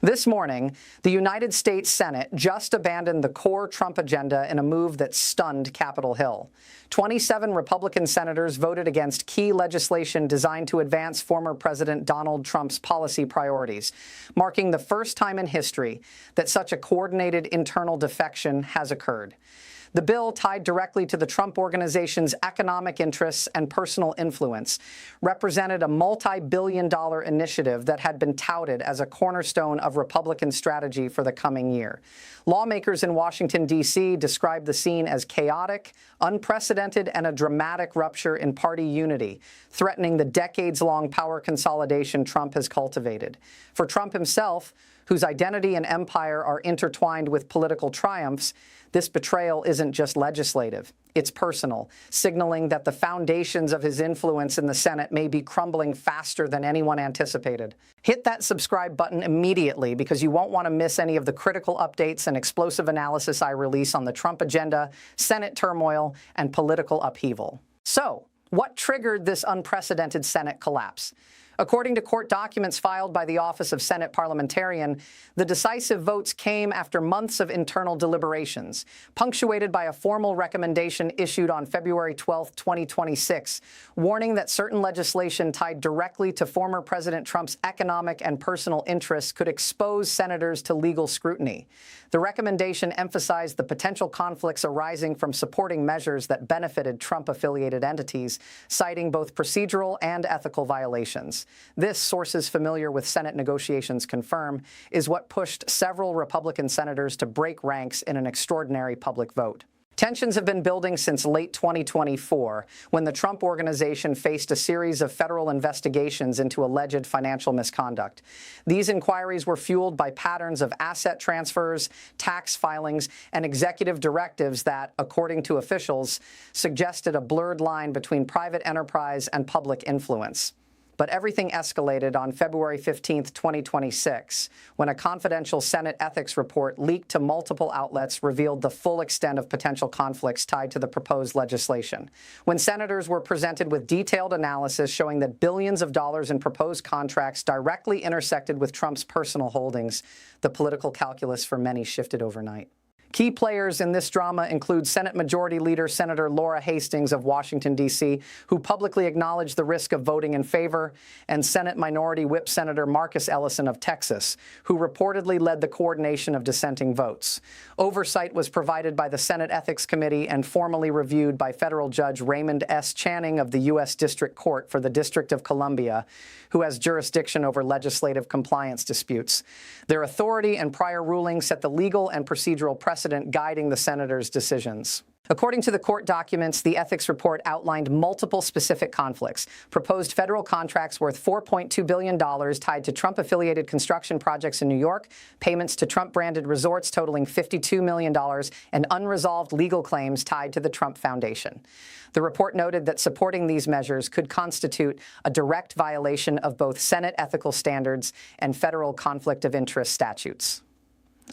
This morning, the United States Senate just abandoned the core Trump agenda in a move that stunned Capitol Hill. 27 Republican senators voted against key legislation designed to advance former President Donald Trump's policy priorities, marking the first time in history that such a coordinated internal defection has occurred. The bill, tied directly to the Trump Organization's economic interests and personal influence, represented a multi-billion-dollar initiative that had been touted as a cornerstone of Republican strategy for the coming year. Lawmakers in Washington, D.C. described the scene as chaotic, unprecedented, and a dramatic rupture in party unity, threatening the decades-long power consolidation Trump has cultivated. For Trump himself, whose identity and empire are intertwined with political triumphs, this betrayal isn't just legislative, it's personal, signaling that the foundations of his influence in the Senate may be crumbling faster than anyone anticipated. Hit that subscribe button immediately because you won't want to miss any of the critical updates and explosive analysis I release on the Trump agenda, Senate turmoil, and political upheaval. So, what triggered this unprecedented Senate collapse? According to court documents filed by the Office of Senate Parliamentarian, the decisive votes came after months of internal deliberations, punctuated by a formal recommendation issued on February 12, 2026, warning that certain legislation tied directly to former President Trump's economic and personal interests could expose senators to legal scrutiny. The recommendation emphasized the potential conflicts arising from supporting measures that benefited Trump-affiliated entities, citing both procedural and ethical violations. This, sources familiar with Senate negotiations confirm, is what pushed several Republican senators to break ranks in an extraordinary public vote. Tensions have been building since late 2024, when the Trump Organization faced a series of federal investigations into alleged financial misconduct. These inquiries were fueled by patterns of asset transfers, tax filings, and executive directives that, according to officials, suggested a blurred line between private enterprise and public influence. But everything escalated on February 15, 2026, when a confidential Senate ethics report leaked to multiple outlets revealed the full extent of potential conflicts tied to the proposed legislation. When senators were presented with detailed analysis showing that billions of dollars in proposed contracts directly intersected with Trump's personal holdings, the political calculus for many shifted overnight. Key players in this drama include Senate Majority Leader Senator Laura Hastings of Washington, D.C., who publicly acknowledged the risk of voting in favor, and Senate Minority Whip Senator Marcus Ellison of Texas, who reportedly led the coordination of dissenting votes. Oversight was provided by the Senate Ethics Committee and formally reviewed by federal Judge Raymond S. Channing of the U.S. District Court for the District of Columbia, who has jurisdiction over legislative compliance disputes. Their authority and prior rulings set the legal and procedural precedent guiding the senators' decisions. According to the court documents, the ethics report outlined multiple specific conflicts: proposed federal contracts worth $4.2 billion tied to Trump-affiliated construction projects in New York, payments to Trump-branded resorts totaling $52 million, and unresolved legal claims tied to the Trump Foundation. The report noted that supporting these measures could constitute a direct violation of both Senate ethical standards and federal conflict of interest statutes.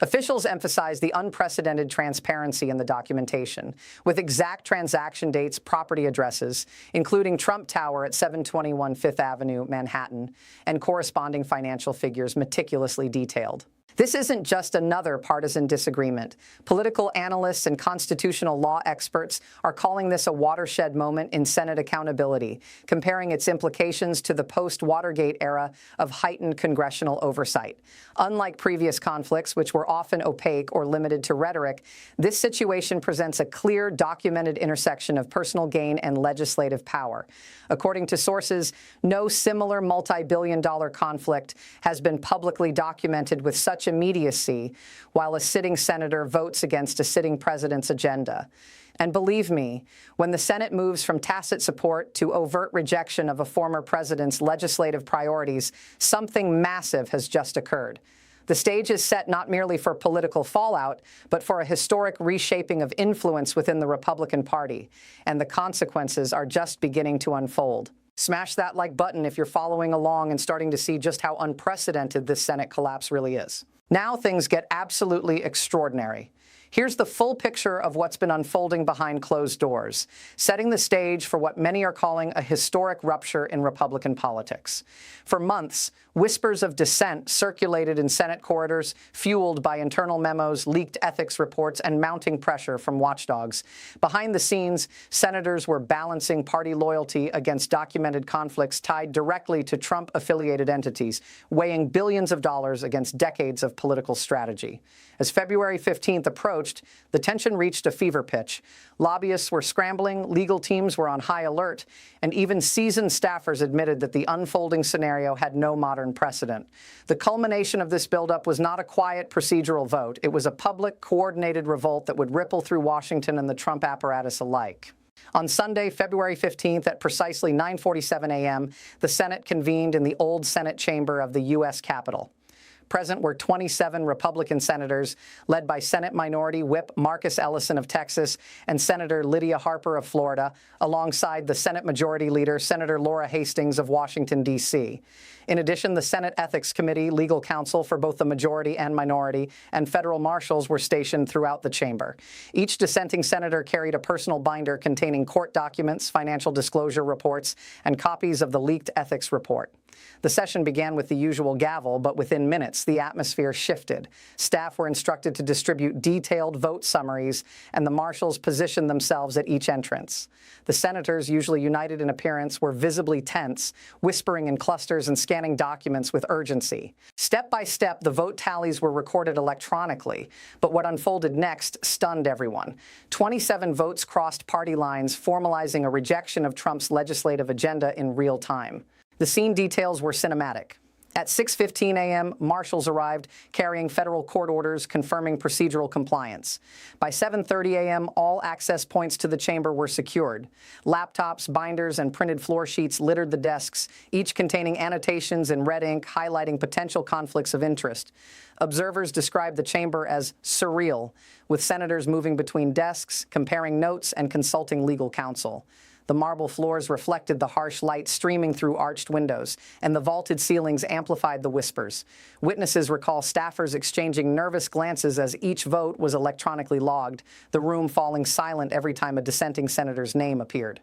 Officials emphasized the unprecedented transparency in the documentation, with exact transaction dates, property addresses, including Trump Tower at 721 Fifth Avenue, Manhattan, and corresponding financial figures meticulously detailed. This isn't just another partisan disagreement. Political analysts and constitutional law experts are calling this a watershed moment in Senate accountability, comparing its implications to the post-Watergate era of heightened congressional oversight. Unlike previous conflicts, which were often opaque or limited to rhetoric, this situation presents a clear, documented intersection of personal gain and legislative power. According to sources, no similar multi-billion-dollar conflict has been publicly documented with such immediacy while a sitting senator votes against a sitting president's agenda. And believe me, when the Senate moves from tacit support to overt rejection of a former president's legislative priorities, something massive has just occurred. The stage is set not merely for political fallout, but for a historic reshaping of influence within the Republican Party, and the consequences are just beginning to unfold. Smash that like button if you're following along and starting to see just how unprecedented this Senate collapse really is. Now things get absolutely extraordinary. Here's the full picture of what's been unfolding behind closed doors, setting the stage for what many are calling a historic rupture in Republican politics. For months, whispers of dissent circulated in Senate corridors, fueled by internal memos, leaked ethics reports, and mounting pressure from watchdogs. Behind the scenes, senators were balancing party loyalty against documented conflicts tied directly to Trump-affiliated entities, weighing billions of dollars against decades of political strategy. As February 15th approached, the tension reached a fever pitch. Lobbyists were scrambling, legal teams were on high alert, and even seasoned staffers admitted that the unfolding scenario had no modern precedent. The culmination of this buildup was not a quiet procedural vote. It was a public, coordinated revolt that would ripple through Washington and the Trump apparatus alike. On Sunday, February 15th, at precisely 9:47 a.m., the Senate convened in the old Senate chamber of the U.S. Capitol. Present were 27 Republican senators, led by Senate Minority Whip Marcus Ellison of Texas and Senator Lydia Harper of Florida, alongside the Senate Majority Leader, Senator Laura Hastings of Washington, D.C. In addition, the Senate Ethics Committee, legal counsel for both the majority and minority, and federal marshals were stationed throughout the chamber. Each dissenting senator carried a personal binder containing court documents, financial disclosure reports, and copies of the leaked ethics report. The session began with the usual gavel, but within minutes, the atmosphere shifted. Staff were instructed to distribute detailed vote summaries, and the marshals positioned themselves at each entrance. The senators, usually united in appearance, were visibly tense, whispering in clusters and scanning documents with urgency. Step by step, the vote tallies were recorded electronically, but what unfolded next stunned everyone. 27 votes crossed party lines, formalizing a rejection of Trump's legislative agenda in real time. The scene details were cinematic. At 6:15 a.m., marshals arrived carrying federal court orders confirming procedural compliance. By 7:30 a.m., all access points to the chamber were secured. Laptops, binders, and printed floor sheets littered the desks, each containing annotations in red ink highlighting potential conflicts of interest. Observers described the chamber as surreal, with senators moving between desks, comparing notes, and consulting legal counsel. The marble floors reflected the harsh light streaming through arched windows, and the vaulted ceilings amplified the whispers. Witnesses recall staffers exchanging nervous glances as each vote was electronically logged, the room falling silent every time a dissenting senator's name appeared.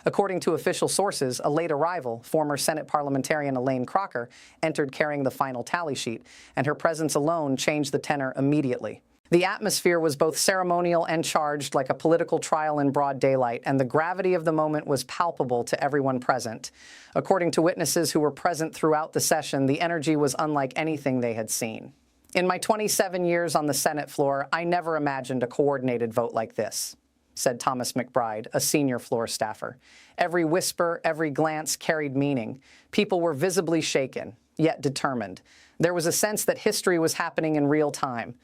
According to official sources, a late arrival, former Senate parliamentarian Elaine Crocker, entered carrying the final tally sheet, and her presence alone changed the tenor immediately. The atmosphere was both ceremonial and charged, like a political trial in broad daylight, and the gravity of the moment was palpable to everyone present. According to witnesses who were present throughout the session, the energy was unlike anything they had seen. In my 27 years on the Senate floor, I never imagined a coordinated vote like this, said Thomas McBride, a senior floor staffer. Every whisper, every glance carried meaning. People were visibly shaken, yet determined. There was a sense that history was happening in real time.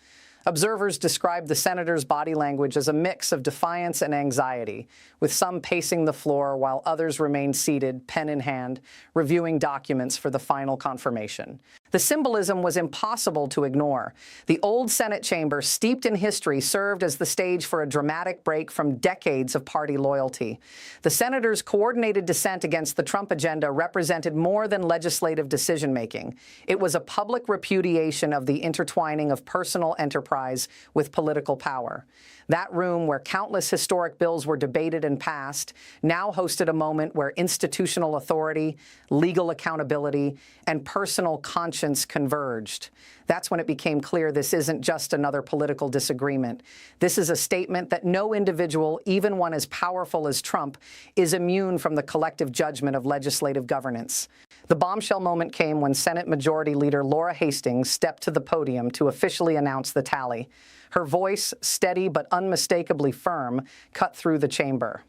Observers described the senators' body language as a mix of defiance and anxiety, with some pacing the floor while others remained seated, pen in hand, reviewing documents for the final confirmation. The symbolism was impossible to ignore. The old Senate chamber, steeped in history, served as the stage for a dramatic break from decades of party loyalty. The senators' coordinated dissent against the Trump agenda represented more than legislative decision-making. It was a public repudiation of the intertwining of personal enterprise with political power. That room, where countless historic bills were debated and passed, now hosted a moment where institutional authority, legal accountability, and personal conscience converged. That's when it became clear this isn't just another political disagreement. This is a statement that no individual, even one as powerful as Trump, is immune from the collective judgment of legislative governance. The bombshell moment came when Senate Majority Leader Laura Hastings stepped to the podium to officially announce the tally. Her voice, steady but unmistakably firm, cut through the chamber.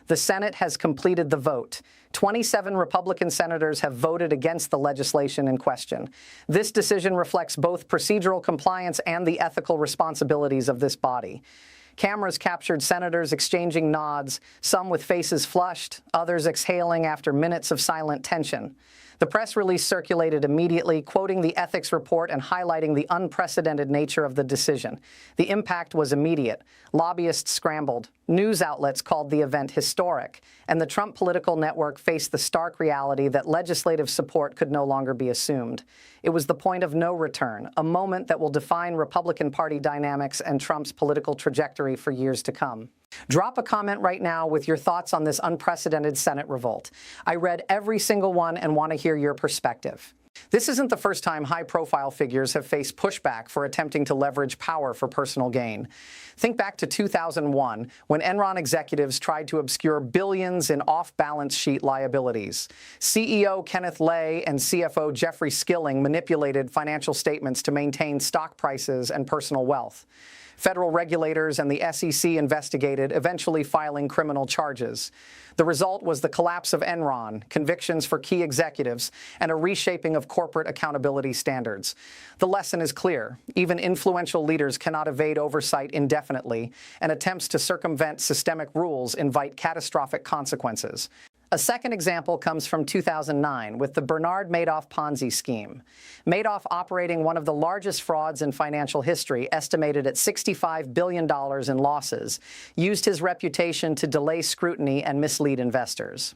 The Senate has completed the vote. 27 Republican senators have voted against the legislation in question. This decision reflects both procedural compliance and the ethical responsibilities of this body. Cameras captured senators exchanging nods, some with faces flushed, others exhaling after minutes of silent tension. The press release circulated immediately, quoting the ethics report and highlighting the unprecedented nature of the decision. The impact was immediate. Lobbyists scrambled. News outlets called the event historic. And the Trump political network faced the stark reality that legislative support could no longer be assumed. It was the point of no return, a moment that will define Republican Party dynamics and Trump's political trajectory for years to come. Drop a comment right now with your thoughts on this unprecedented Senate revolt. I read every single one and want to hear your perspective. This isn't the first time high-profile figures have faced pushback for attempting to leverage power for personal gain. Think back to 2001, when Enron executives tried to obscure billions in off-balance sheet liabilities. CEO Kenneth Lay and CFO Jeffrey Skilling manipulated financial statements to maintain stock prices and personal wealth. Federal regulators and the SEC investigated, eventually filing criminal charges. The result was the collapse of Enron, convictions for key executives, and a reshaping of corporate accountability standards. The lesson is clear. Even influential leaders cannot evade oversight indefinitely, and attempts to circumvent systemic rules invite catastrophic consequences. A second example comes from 2009 with the Bernard Madoff Ponzi scheme. Madoff, operating one of the largest frauds in financial history, estimated at $65 billion in losses, used his reputation to delay scrutiny and mislead investors.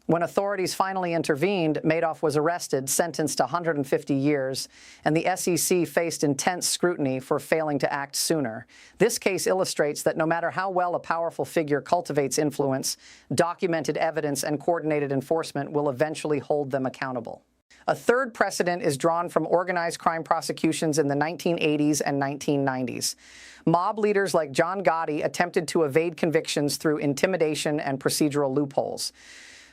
When authorities finally intervened, Madoff was arrested, sentenced to 150 years, and the SEC faced intense scrutiny for failing to act sooner. This case illustrates that no matter how well a powerful figure cultivates influence, documented evidence and coordinated enforcement will eventually hold them accountable. A third precedent is drawn from organized crime prosecutions in the 1980s and 1990s. Mob leaders like John Gotti attempted to evade convictions through intimidation and procedural loopholes.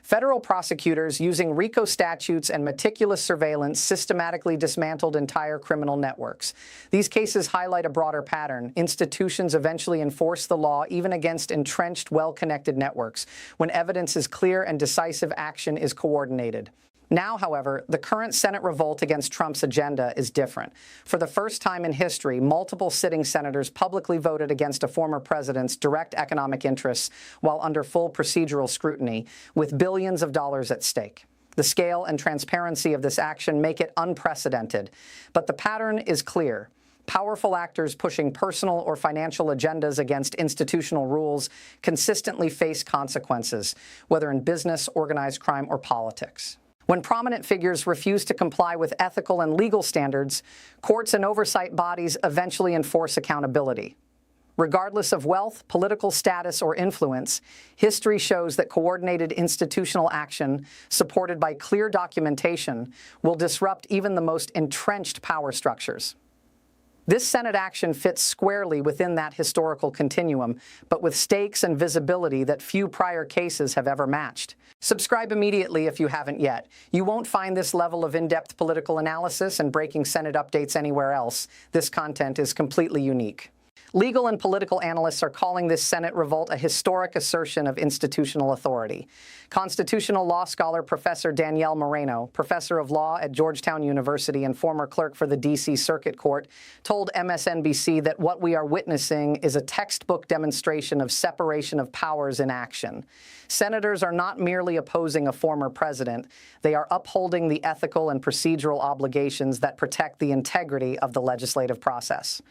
Federal prosecutors, using RICO statutes and meticulous surveillance, systematically dismantled entire criminal networks. These cases highlight a broader pattern. Institutions eventually enforce the law even against entrenched, well-connected networks. When evidence is clear and decisive action is coordinated. Now, however, the current Senate revolt against Trump's agenda is different. For the first time in history, multiple sitting senators publicly voted against a former president's direct economic interests while under full procedural scrutiny, with billions of dollars at stake. The scale and transparency of this action make it unprecedented, but the pattern is clear. Powerful actors pushing personal or financial agendas against institutional rules consistently face consequences, whether in business, organized crime, or politics. When prominent figures refuse to comply with ethical and legal standards, courts and oversight bodies eventually enforce accountability. Regardless of wealth, political status, or influence, history shows that coordinated institutional action, supported by clear documentation, will disrupt even the most entrenched power structures. This Senate action fits squarely within that historical continuum, but with stakes and visibility that few prior cases have ever matched. Subscribe immediately if you haven't yet. You won't find this level of in-depth political analysis and breaking Senate updates anywhere else. This content is completely unique. Legal and political analysts are calling this Senate revolt a historic assertion of institutional authority. Constitutional law scholar Professor Danielle Moreno, professor of law at Georgetown University and former clerk for the D.C. Circuit Court, told MSNBC that what we are witnessing is a textbook demonstration of separation of powers in action. Senators are not merely opposing a former president. They are upholding the ethical and procedural obligations that protect the integrity of the legislative process.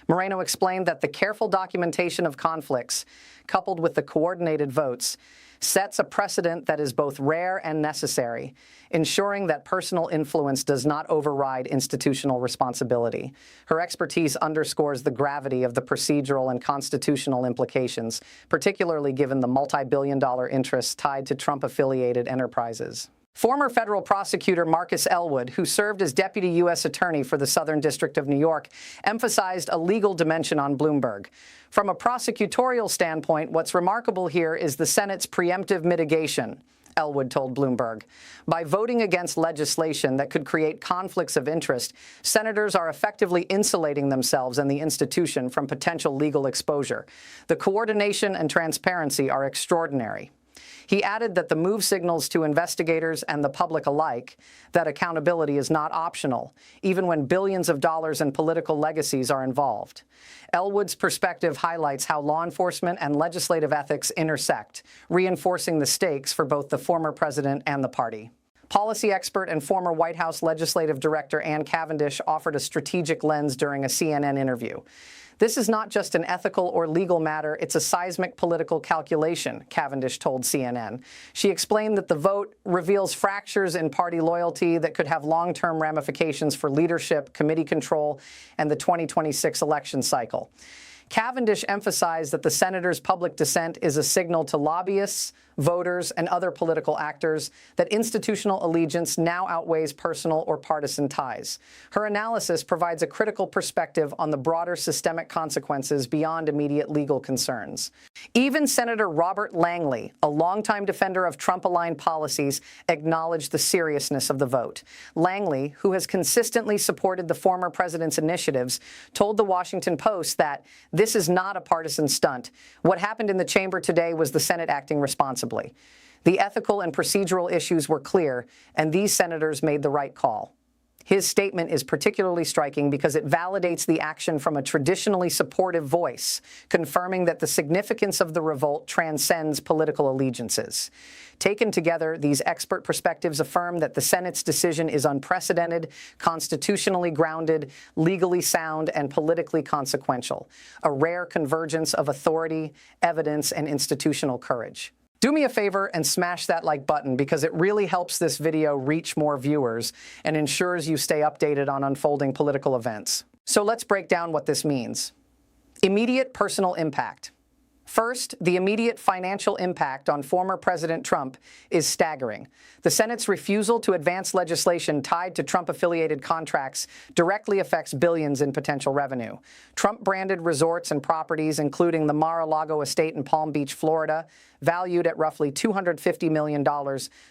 Moreno explained that the careful documentation of conflicts, coupled with the coordinated votes, sets a precedent that is both rare and necessary, ensuring that personal influence does not override institutional responsibility. Her expertise underscores the gravity of the procedural and constitutional implications, particularly given the multi-billion-dollar interests tied to Trump-affiliated enterprises. Former federal prosecutor Marcus Elwood, who served as deputy U.S. attorney for the Southern District of New York, emphasized a legal dimension on Bloomberg. From a prosecutorial standpoint, what's remarkable here is the Senate's preemptive mitigation, Elwood told Bloomberg. By voting against legislation that could create conflicts of interest, senators are effectively insulating themselves and the institution from potential legal exposure. The coordination and transparency are extraordinary. He added that the move signals to investigators and the public alike that accountability is not optional, even when billions of dollars in political legacies are involved. Elwood's perspective highlights how law enforcement and legislative ethics intersect, reinforcing the stakes for both the former president and the party. Policy expert and former White House legislative director Ann Cavendish offered a strategic lens during a CNN interview. "This is not just an ethical or legal matter, it's a seismic political calculation," Cavendish told CNN. She explained that the vote reveals fractures in party loyalty that could have long-term ramifications for leadership, committee control, and the 2026 election cycle. Cavendish emphasized that the senator's public dissent is a signal to lobbyists, voters, and other political actors that institutional allegiance now outweighs personal or partisan ties. Her analysis provides a critical perspective on the broader systemic consequences beyond immediate legal concerns. Even Senator Robert Langley, a longtime defender of Trump-aligned policies, acknowledged the seriousness of the vote. Langley, who has consistently supported the former president's initiatives, told the Washington Post that this is not a partisan stunt. What happened in the chamber today was the Senate acting responsibly. The ethical and procedural issues were clear, and these senators made the right call. His statement is particularly striking because it validates the action from a traditionally supportive voice, confirming that the significance of the revolt transcends political allegiances. Taken together, these expert perspectives affirm that the Senate's decision is unprecedented, constitutionally grounded, legally sound, and politically consequential, a rare convergence of authority, evidence, and institutional courage. Do me a favor and smash that like button because it really helps this video reach more viewers and ensures you stay updated on unfolding political events. So let's break down what this means. Immediate personal impact. First, the immediate financial impact on former President Trump is staggering. The Senate's refusal to advance legislation tied to Trump-affiliated contracts directly affects billions in potential revenue. Trump-branded resorts and properties, including the Mar-a-Lago estate in Palm Beach, Florida, valued at roughly $250 million,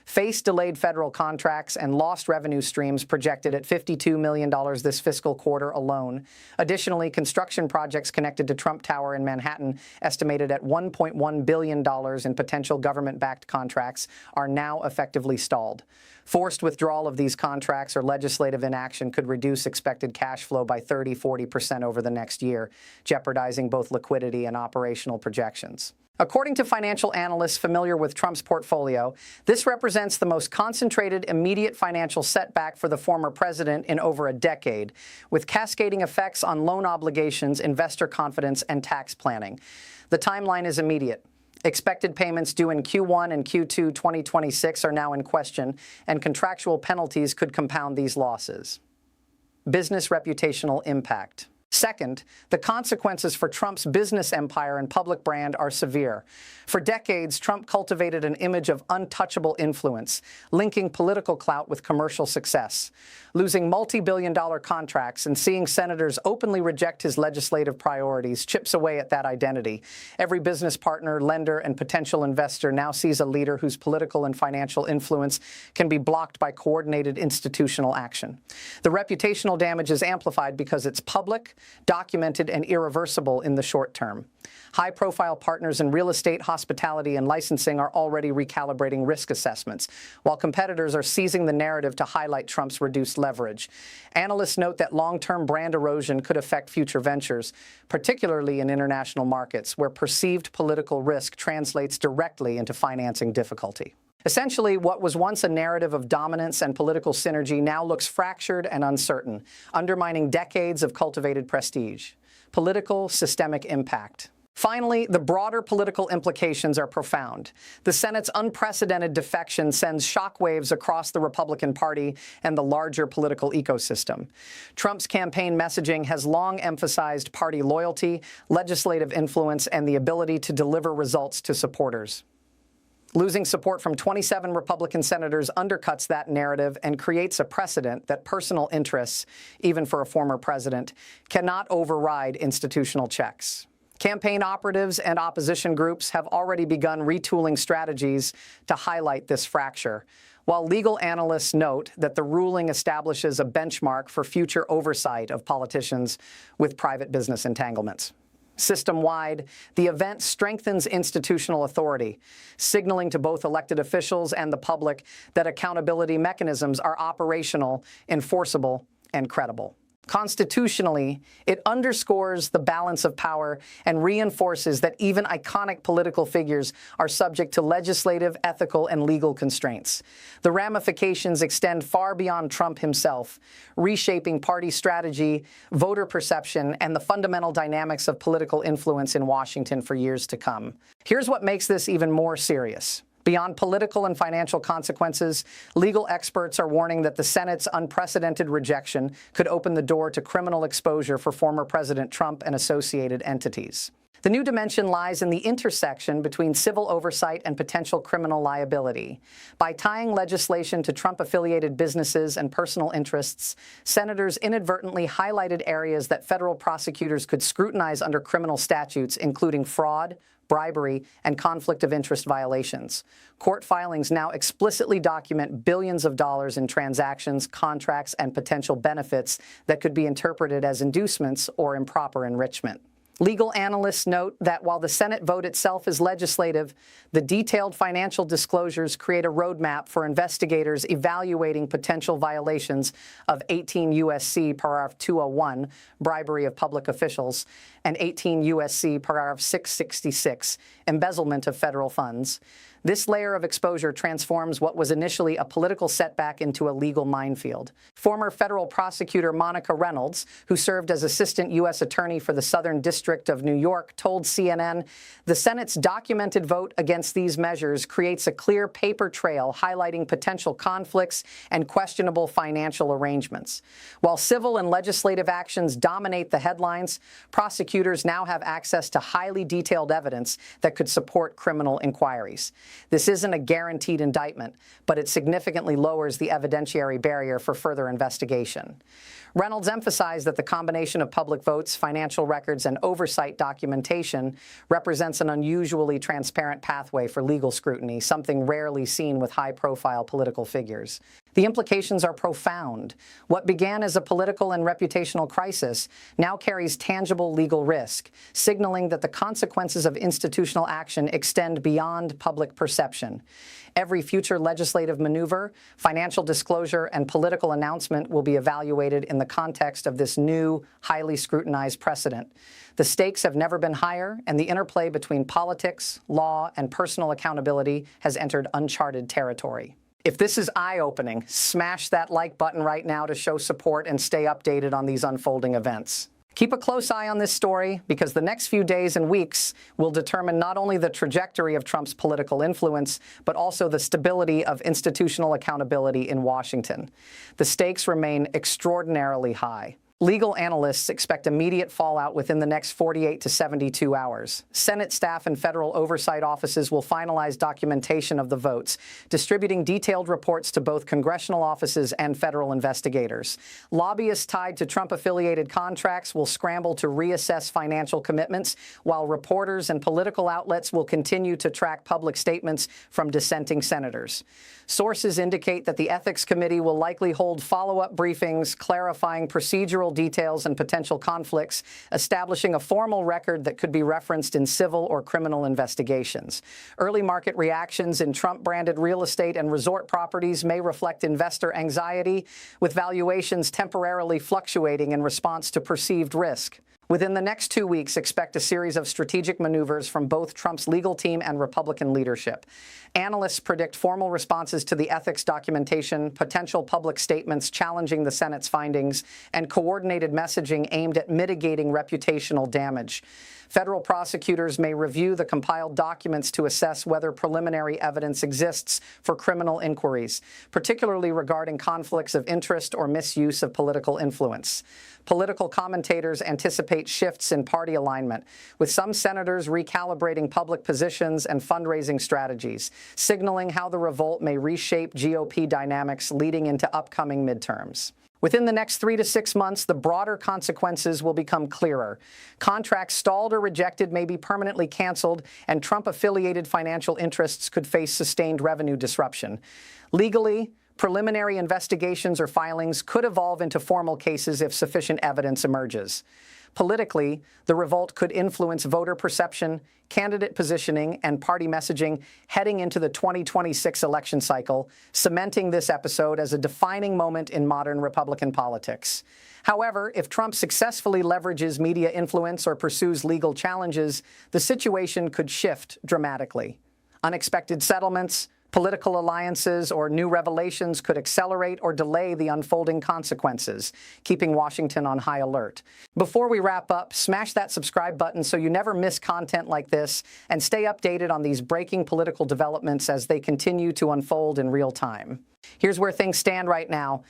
faced delayed federal contracts and lost revenue streams projected at $52 million this fiscal quarter alone. Additionally, construction projects connected to Trump Tower in Manhattan, estimated at $1.1 billion in potential government-backed contracts, are now effectively stalled. Forced withdrawal of these contracts or legislative inaction could reduce expected cash flow by 30–40% over the next year, jeopardizing both liquidity and operational projections. According to financial analysts familiar with Trump's portfolio, this represents the most concentrated immediate financial setback for the former president in over a decade, with cascading effects on loan obligations, investor confidence, and tax planning. The timeline is immediate. Expected payments due in Q1 and Q2 2026 are now in question, and contractual penalties could compound these losses. Business reputational impact. Second, the consequences for Trump's business empire and public brand are severe. For decades, Trump cultivated an image of untouchable influence, linking political clout with commercial success. Losing multi-billion-dollar contracts and seeing senators openly reject his legislative priorities chips away at that identity. Every business partner, lender, and potential investor now sees a leader whose political and financial influence can be blocked by coordinated institutional action. The reputational damage is amplified because it's public, documented, and irreversible in the short term. High-profile partners in real estate, hospitality, and licensing are already recalibrating risk assessments, while competitors are seizing the narrative to highlight Trump's reduced leverage. Analysts note that long-term brand erosion could affect future ventures, particularly in international markets, where perceived political risk translates directly into financing difficulty. Essentially, what was once a narrative of dominance and political synergy now looks fractured and uncertain, undermining decades of cultivated prestige. Political systemic impact. Finally, the broader political implications are profound. The Senate's unprecedented defection sends shockwaves across the Republican Party and the larger political ecosystem. Trump's campaign messaging has long emphasized party loyalty, legislative influence, and the ability to deliver results to supporters. Losing support from 27 Republican senators undercuts that narrative and creates a precedent that personal interests, even for a former president, cannot override institutional checks. Campaign operatives and opposition groups have already begun retooling strategies to highlight this fracture, while legal analysts note that the ruling establishes a benchmark for future oversight of politicians with private business entanglements. System-wide, the event strengthens institutional authority, signaling to both elected officials and the public that accountability mechanisms are operational, enforceable, and credible. Constitutionally, it underscores the balance of power and reinforces that even iconic political figures are subject to legislative, ethical, and legal constraints. The ramifications extend far beyond Trump himself, reshaping party strategy, voter perception, and the fundamental dynamics of political influence in Washington for years to come. Here's what makes this even more serious. Beyond political and financial consequences, legal experts are warning that the Senate's unprecedented rejection could open the door to criminal exposure for former President Trump and associated entities. The new dimension lies in the intersection between civil oversight and potential criminal liability. By tying legislation to Trump-affiliated businesses and personal interests, senators inadvertently highlighted areas that federal prosecutors could scrutinize under criminal statutes, including fraud, bribery, and conflict of interest violations. Court filings now explicitly document billions of dollars in transactions, contracts, and potential benefits that could be interpreted as inducements or improper enrichment. Legal analysts note that while the Senate vote itself is legislative, the detailed financial disclosures create a roadmap for investigators evaluating potential violations of 18 U.S.C. paragraph 201, bribery of public officials, and 18 U.S.C. paragraph 666, embezzlement of federal funds. This layer of exposure transforms what was initially a political setback into a legal minefield. Former federal prosecutor Monica Reynolds, who served as assistant U.S. attorney for the Southern District of New York, told CNN, "The Senate's documented vote against these measures creates a clear paper trail highlighting potential conflicts and questionable financial arrangements. While civil and legislative actions dominate the headlines, prosecutors now have access to highly detailed evidence that could support criminal inquiries. This isn't a guaranteed indictment, but it significantly lowers the evidentiary barrier for further investigation." Reynolds emphasized that the combination of public votes, financial records, and oversight documentation represents an unusually transparent pathway for legal scrutiny, something rarely seen with high-profile political figures. The implications are profound. What began as a political and reputational crisis now carries tangible legal risk, signaling that the consequences of institutional action extend beyond public perception. Every future legislative maneuver, financial disclosure, and political announcement will be evaluated in the context of this new, highly scrutinized precedent. The stakes have never been higher, and the interplay between politics, law, and personal accountability has entered uncharted territory. If this is eye-opening, smash that like button right now to show support and stay updated on these unfolding events. Keep a close eye on this story, because the next few days and weeks will determine not only the trajectory of Trump's political influence, but also the stability of institutional accountability in Washington. The stakes remain extraordinarily high. Legal analysts expect immediate fallout within the next 48 to 72 hours. Senate staff and federal oversight offices will finalize documentation of the votes, distributing detailed reports to both congressional offices and federal investigators. Lobbyists tied to Trump-affiliated contracts will scramble to reassess financial commitments, while reporters and political outlets will continue to track public statements from dissenting senators. Sources indicate that the Ethics Committee will likely hold follow-up briefings clarifying procedural details and potential conflicts, establishing a formal record that could be referenced in civil or criminal investigations. Early market reactions in Trump-branded real estate and resort properties may reflect investor anxiety, with valuations temporarily fluctuating in response to perceived risk. Within the next 2 weeks, expect a series of strategic maneuvers from both Trump's legal team and Republican leadership. Analysts predict formal responses to the ethics documentation, potential public statements challenging the Senate's findings, and coordinated messaging aimed at mitigating reputational damage. Federal prosecutors may review the compiled documents to assess whether preliminary evidence exists for criminal inquiries, particularly regarding conflicts of interest or misuse of political influence. Political commentators anticipate shifts in party alignment, with some senators recalibrating public positions and fundraising strategies, signaling how the revolt may reshape GOP dynamics leading into upcoming midterms. Within the next 3 to 6 months, the broader consequences will become clearer. Contracts stalled or rejected may be permanently canceled, and Trump-affiliated financial interests could face sustained revenue disruption. Legally, Preliminary investigations or filings could evolve into formal cases if sufficient evidence emerges. Politically, the revolt could influence voter perception, candidate positioning, and party messaging heading into the 2026 election cycle, cementing this episode as a defining moment in modern Republican politics. However, if Trump successfully leverages media influence or pursues legal challenges, the situation could shift dramatically. Unexpected settlements, political alliances, or new revelations could accelerate or delay the unfolding consequences, keeping Washington on high alert. Before we wrap up, smash that subscribe button so you never miss content like this, and stay updated on these breaking political developments as they continue to unfold in real time. Here's where things stand right now.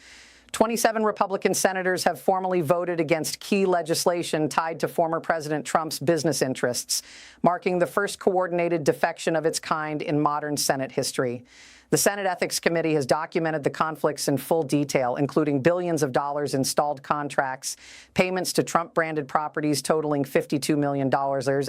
27 Republican senators have formally voted against key legislation tied to former President Trump's business interests, marking the first coordinated defection of its kind in modern Senate history. The Senate Ethics Committee has documented the conflicts in full detail, including billions of dollars in stalled contracts, payments to Trump-branded properties totaling $52 million,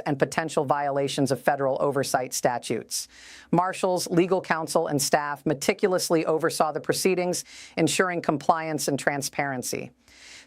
and potential violations of federal oversight statutes. Marshals, legal counsel, and staff meticulously oversaw the proceedings, ensuring compliance and transparency.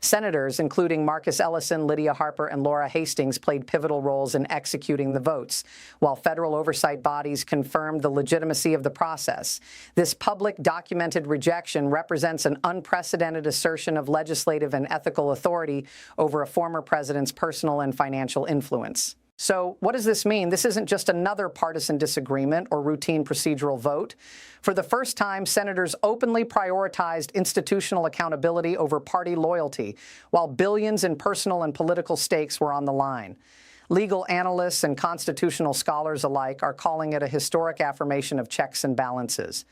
Senators, including Marcus Ellison, Lydia Harper, and Laura Hastings, played pivotal roles in executing the votes, while federal oversight bodies confirmed the legitimacy of the process. This public, documented rejection represents an unprecedented assertion of legislative and ethical authority over a former president's personal and financial influence. So what does this mean? This isn't just another partisan disagreement or routine procedural vote. For the first time, senators openly prioritized institutional accountability over party loyalty, while billions in personal and political stakes were on the line. Legal analysts and constitutional scholars alike are calling it a historic affirmation of checks and balances.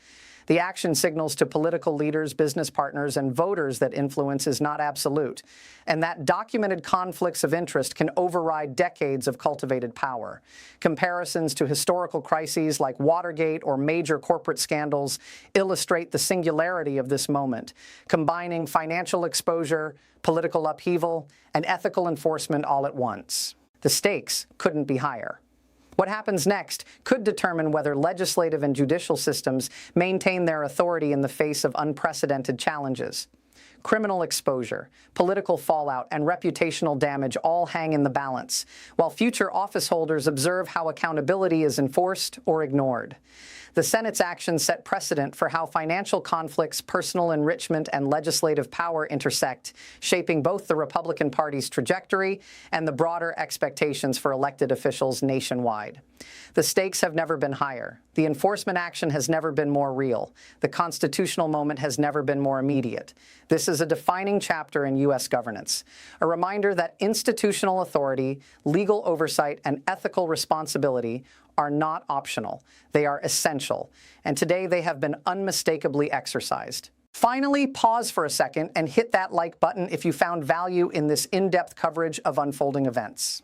The action signals to political leaders, business partners, and voters that influence is not absolute, and that documented conflicts of interest can override decades of cultivated power. Comparisons to historical crises like Watergate or major corporate scandals illustrate the singularity of this moment, combining financial exposure, political upheaval, and ethical enforcement all at once. The stakes couldn't be higher. What happens next could determine whether legislative and judicial systems maintain their authority in the face of unprecedented challenges. Criminal exposure, political fallout, and reputational damage all hang in the balance, while future office holders observe how accountability is enforced or ignored. The Senate's actions set precedent for how financial conflicts, personal enrichment, and legislative power intersect, shaping both the Republican Party's trajectory and the broader expectations for elected officials nationwide. The stakes have never been higher. The enforcement action has never been more real. The constitutional moment has never been more immediate. This is a defining chapter in U.S. governance, a reminder that institutional authority, legal oversight, and ethical responsibility are not optional. They are essential, and today they have been unmistakably exercised. Finally, pause for a second and hit that like button if you found value in this in-depth coverage of unfolding events.